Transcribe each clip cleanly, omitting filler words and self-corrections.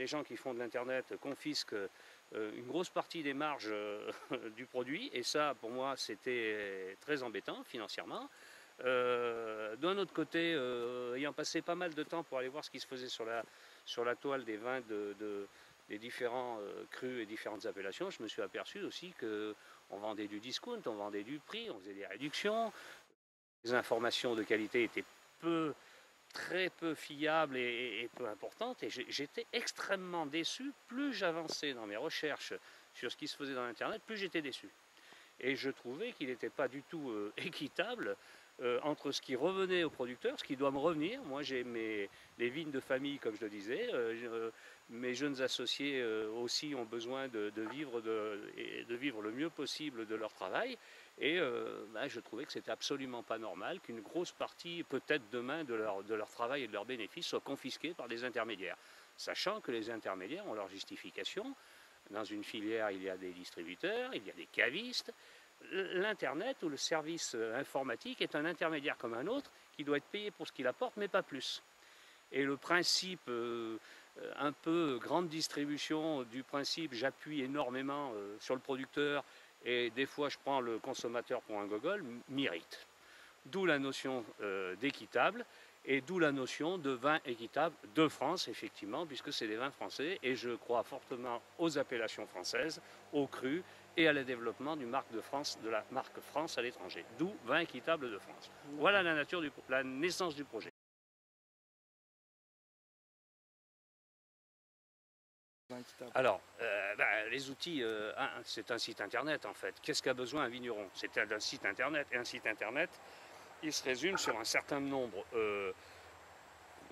des gens qui font de l'Internet confisquent une grosse partie des marges du produit, et ça, pour moi, c'était très embêtant financièrement. D'un autre côté, ayant passé pas mal de temps pour aller voir ce qui se faisait sur la toile des vins des différents crus et différentes appellations, je me suis aperçu aussi qu'on vendait du discount, on vendait du prix, on faisait des réductions. Les informations de qualité étaient très peu fiables et peu importantes, et j'étais extrêmement déçu. Plus j'avançais dans mes recherches sur ce qui se faisait dans Internet, plus j'étais déçu. Et je trouvais qu'il n'était pas du tout équitable entre ce qui revenait aux producteurs, ce qui doit me revenir. Moi, j'ai les vignes de famille, comme je le disais. Mes jeunes associés aussi ont besoin de vivre le mieux possible de leur travail. Et je trouvais que c'était absolument pas normal qu'une grosse partie, peut-être demain, de leur travail et de leurs bénéfices soit confisquée par des intermédiaires. Sachant que les intermédiaires ont leur justification. Dans une filière, il y a des distributeurs, il y a des cavistes. L'Internet ou le service informatique est un intermédiaire comme un autre qui doit être payé pour ce qu'il apporte, mais pas plus. Et le principe un peu grande distribution du principe j'appuie énormément sur le producteur et des fois je prends le consommateur pour un gogol m'irrite. D'où la notion d'équitable. Et d'où la notion de vin équitable de France, effectivement, puisque c'est des vins français, et je crois fortement aux appellations françaises, aux crus, et à le développement de la marque France à l'étranger. D'où vin équitable de France. Voilà la naissance du projet. Alors, les outils, c'est un site internet en fait. Qu'est-ce qu'a besoin un vigneron? C'est un site internet, et un site internet, il se résume sur un certain nombre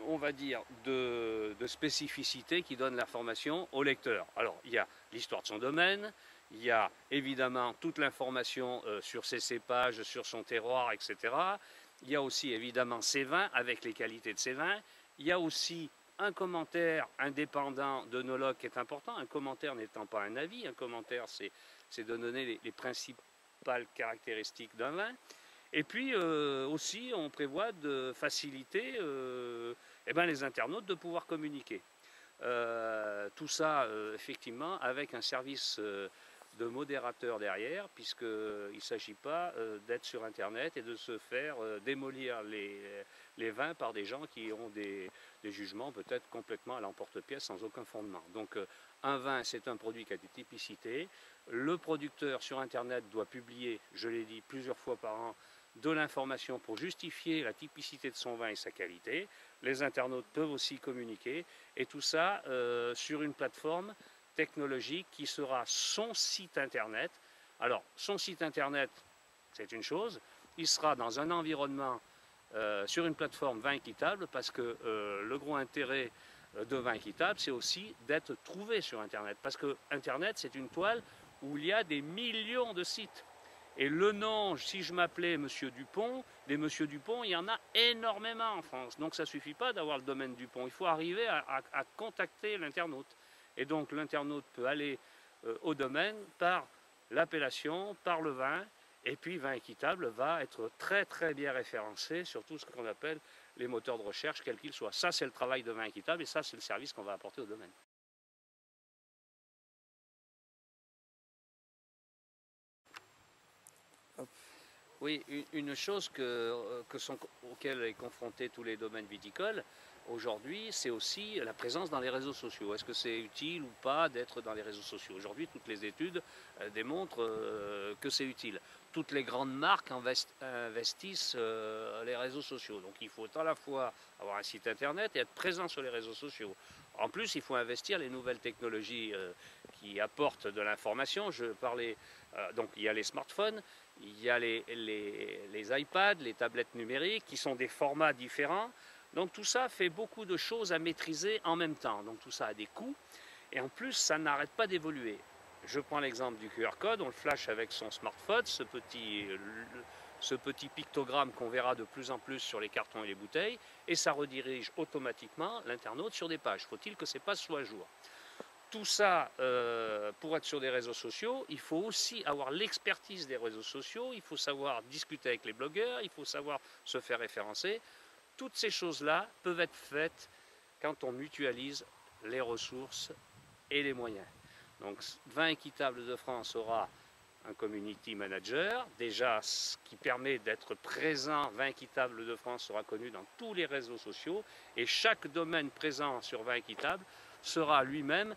on va dire, de spécificités qui donnent l'information au lecteur. Alors, il y a l'histoire de son domaine, il y a évidemment toute l'information sur ses cépages, sur son terroir, etc. Il y a aussi évidemment ses vins, avec les qualités de ses vins. Il y a aussi un commentaire indépendant d'œnologue qui est important. Un commentaire n'étant pas un avis, un commentaire c'est de donner les principales caractéristiques d'un vin. Et puis aussi, on prévoit de faciliter les internautes de pouvoir communiquer. Tout ça, effectivement, avec un service de modérateur derrière, puisqu'il ne s'agit pas d'être sur Internet et de se faire démolir les vins par des gens qui ont des jugements peut-être complètement à l'emporte-pièce sans aucun fondement. Donc un vin, c'est un produit qui a des typicités. Le producteur sur Internet doit publier, je l'ai dit, plusieurs fois par an, de l'information pour justifier la typicité de son vin et sa qualité. Les internautes peuvent aussi communiquer, et tout ça sur une plateforme technologique qui sera son site internet. Alors, son site internet, c'est une chose, il sera dans un environnement sur une plateforme vin équitable, parce que le gros intérêt de vin équitable, c'est aussi d'être trouvé sur Internet, parce que Internet, c'est une toile où il y a des millions de sites. Et le nom, si je m'appelais Monsieur Dupont, des Monsieur Dupont, il y en a énormément en France. Donc ça ne suffit pas d'avoir le domaine Dupont. Il faut arriver à contacter l'internaute. Et donc l'internaute peut aller au domaine par l'appellation, par le vin. Et puis vin équitable va être très très bien référencé sur tout ce qu'on appelle les moteurs de recherche, quels qu'ils soient. Ça, c'est le travail de vin équitable, et ça, c'est le service qu'on va apporter au domaine. Oui, une chose auquel est confronté tous les domaines viticoles aujourd'hui, c'est aussi la présence dans les réseaux sociaux. Est-ce que c'est utile ou pas d'être dans les réseaux sociaux? Aujourd'hui, toutes les études démontrent que c'est utile. Toutes les grandes marques investissent les réseaux sociaux. Donc il faut à la fois avoir un site internet et être présent sur les réseaux sociaux. En plus, il faut investir les nouvelles technologies qui apportent de l'information. Je parlais, donc il y a les smartphones, il y a les iPads, les tablettes numériques, qui sont des formats différents. Donc tout ça fait beaucoup de choses à maîtriser en même temps. Donc tout ça a des coûts. Et en plus, ça n'arrête pas d'évoluer. Je prends l'exemple du QR code, on le flash avec son smartphone, ce petit pictogramme qu'on verra de plus en plus sur les cartons et les bouteilles, et ça redirige automatiquement l'internaute sur des pages. Faut-il que ces pages soient à jour? Tout ça, pour être sur des réseaux sociaux, il faut aussi avoir l'expertise des réseaux sociaux, il faut savoir discuter avec les blogueurs, il faut savoir se faire référencer. Toutes ces choses-là peuvent être faites quand on mutualise les ressources et les moyens. Donc Vins Équitables de France aura un community manager, déjà ce qui permet d'être présent. Vins Équitables de France sera connu dans tous les réseaux sociaux et chaque domaine présent sur Vins Équitables sera lui-même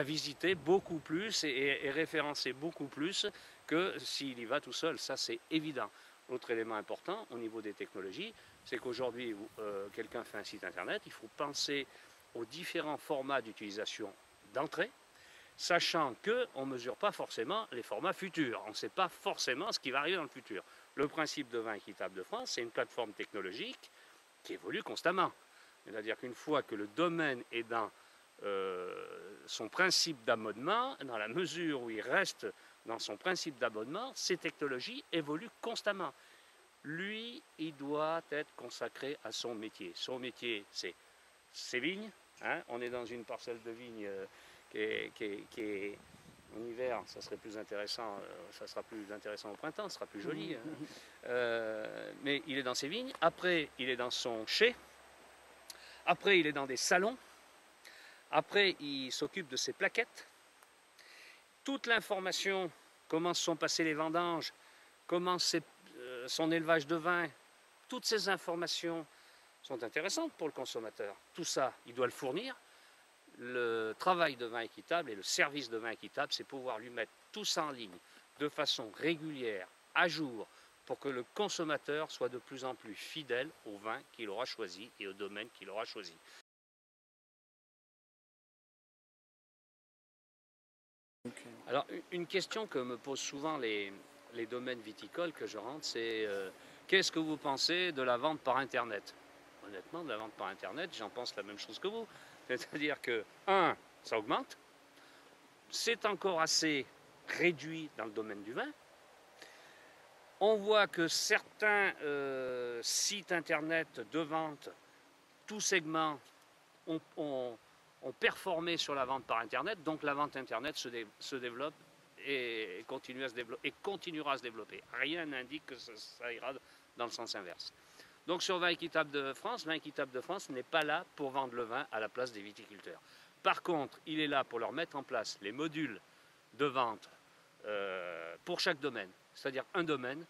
visité beaucoup plus et référencé beaucoup plus que s'il y va tout seul, ça c'est évident. Autre élément important au niveau des technologies, c'est qu'aujourd'hui quelqu'un fait un site internet, il faut penser aux différents formats d'utilisation d'entrée, sachant qu'on ne mesure pas forcément les formats futurs. On ne sait pas forcément ce qui va arriver dans le futur. Le principe de Vins Équitables de France, c'est une plateforme technologique qui évolue constamment. C'est-à-dire qu'une fois que le domaine est dans son principe d'abonnement, dans la mesure où il reste dans son principe d'abonnement, ces technologies évoluent constamment. Lui, il doit être consacré à son métier. Son métier, c'est ses vignes. Hein. On est dans une parcelle de vignes qui est en hiver, ça serait plus intéressant, ça sera plus intéressant au printemps, ça sera plus joli. Mais il est dans ses vignes. Après, il est dans son chai. Après, il est dans des salons. Après, il s'occupe de ses plaquettes. Toute l'information, comment se sont passées les vendanges, comment c'est son élevage de vin, toutes ces informations sont intéressantes pour le consommateur. Tout ça, il doit le fournir. Le travail de Vins Équitables et le service de Vins Équitables, c'est pouvoir lui mettre tout ça en ligne de façon régulière, à jour, pour que le consommateur soit de plus en plus fidèle au vin qu'il aura choisi et au domaine qu'il aura choisi. Alors, une question que me posent souvent les domaines viticoles que je rentre, c'est qu'est-ce que vous pensez de la vente par Internet? Honnêtement, de la vente par Internet, j'en pense la même chose que vous. C'est-à-dire que, ça augmente, c'est encore assez réduit dans le domaine du vin. On voit que certains sites Internet de vente, tous segments, ont performé sur la vente par Internet, donc la vente Internet se développe et continuera à se développer. Rien n'indique que ça ira dans le sens inverse. Donc sur Vins Équitables de France n'est pas là pour vendre le vin à la place des viticulteurs. Par contre, il est là pour leur mettre en place les modules de vente pour chaque domaine. C'est-à-dire un domaine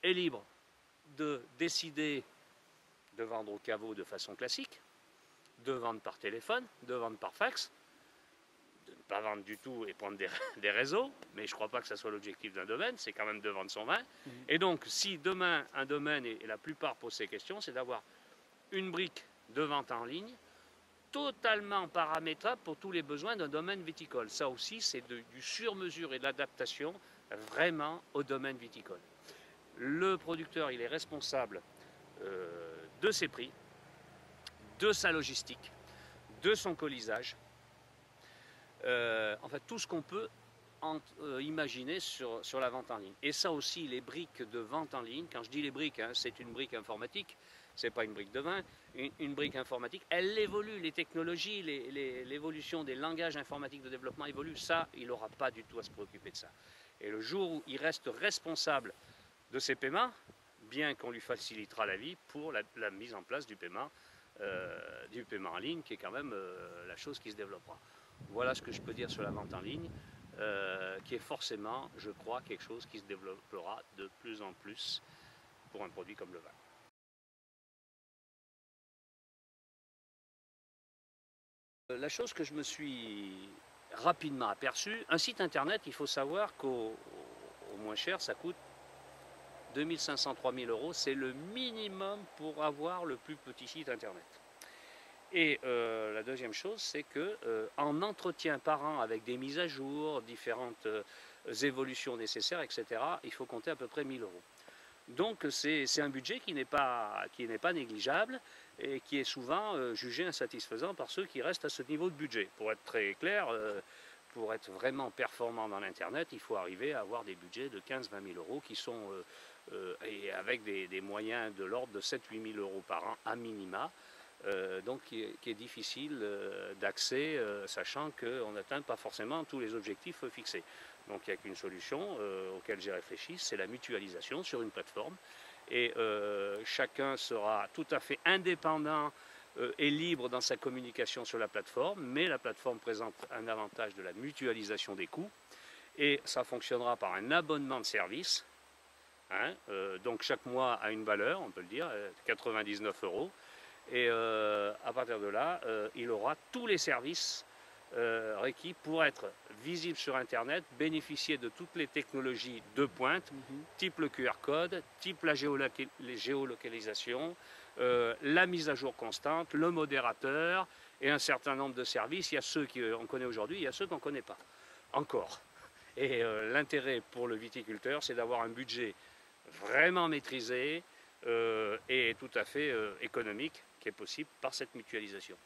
est libre de décider de vendre au caveau de façon classique, de vendre par téléphone, de vendre par fax, de ne pas vendre du tout et prendre des réseaux, mais je ne crois pas que ce soit l'objectif d'un domaine, c'est quand même de vendre son vin. Et donc, si demain, un domaine, et la plupart posent ces questions, c'est d'avoir une brique de vente en ligne totalement paramétrable pour tous les besoins d'un domaine viticole. Ça aussi, c'est du sur-mesure et de l'adaptation vraiment au domaine viticole. Le producteur, il est responsable de ses prix, de sa logistique, de son colisage, en fait tout ce qu'on peut imaginer sur la vente en ligne. Et ça aussi, les briques de vente en ligne, quand je dis les briques, c'est une brique informatique, c'est pas une brique de vin, une brique informatique, elle évolue, les technologies, l'évolution des langages informatiques de développement évolue, ça, il n'aura pas du tout à se préoccuper de ça. Et le jour où il reste responsable de ses paiements, bien qu'on lui facilitera la vie pour la mise en place du paiement en ligne, qui est quand même la chose qui se développera. Voilà ce que je peux dire sur la vente en ligne, qui est forcément, je crois, quelque chose qui se développera de plus en plus pour un produit comme le vin. La chose que je me suis rapidement aperçu, un site internet, il faut savoir qu'au moins cher, ça coûte 2500 à 3000 €, c'est le minimum pour avoir le plus petit site internet. Et la deuxième chose, c'est qu'en entretien par an, avec des mises à jour, différentes évolutions nécessaires, etc., il faut compter à peu près 1000 €. Donc c'est un budget qui n'est pas négligeable et qui est souvent jugé insatisfaisant par ceux qui restent à ce niveau de budget. Pour être très clair, pour être vraiment performant dans l'Internet, il faut arriver à avoir des budgets de 15 à 20 000 € qui sont, et avec des moyens de l'ordre de 7 à 8 000 € par an à minima. Donc qui est difficile d'accès, sachant qu'on n'atteint pas forcément tous les objectifs fixés. Donc il n'y a qu'une solution auquel j'ai réfléchi, c'est la mutualisation sur une plateforme. Et chacun sera tout à fait indépendant est libre dans sa communication sur la plateforme, mais la plateforme présente un avantage de la mutualisation des coûts et ça fonctionnera par un abonnement de service. Donc chaque mois a une valeur, on peut le dire, 99 €. Et à partir de là, il aura tous les services requis pour être visible sur Internet, bénéficier de toutes les technologies de pointe, type le QR code, type la géolocalisation, la mise à jour constante, le modérateur et un certain nombre de services. Il y a ceux qu'on connaît aujourd'hui, il y a ceux qu'on ne connaît pas encore. Et l'intérêt pour le viticulteur, c'est d'avoir un budget vraiment maîtrisé et tout à fait économique qui est possible par cette mutualisation.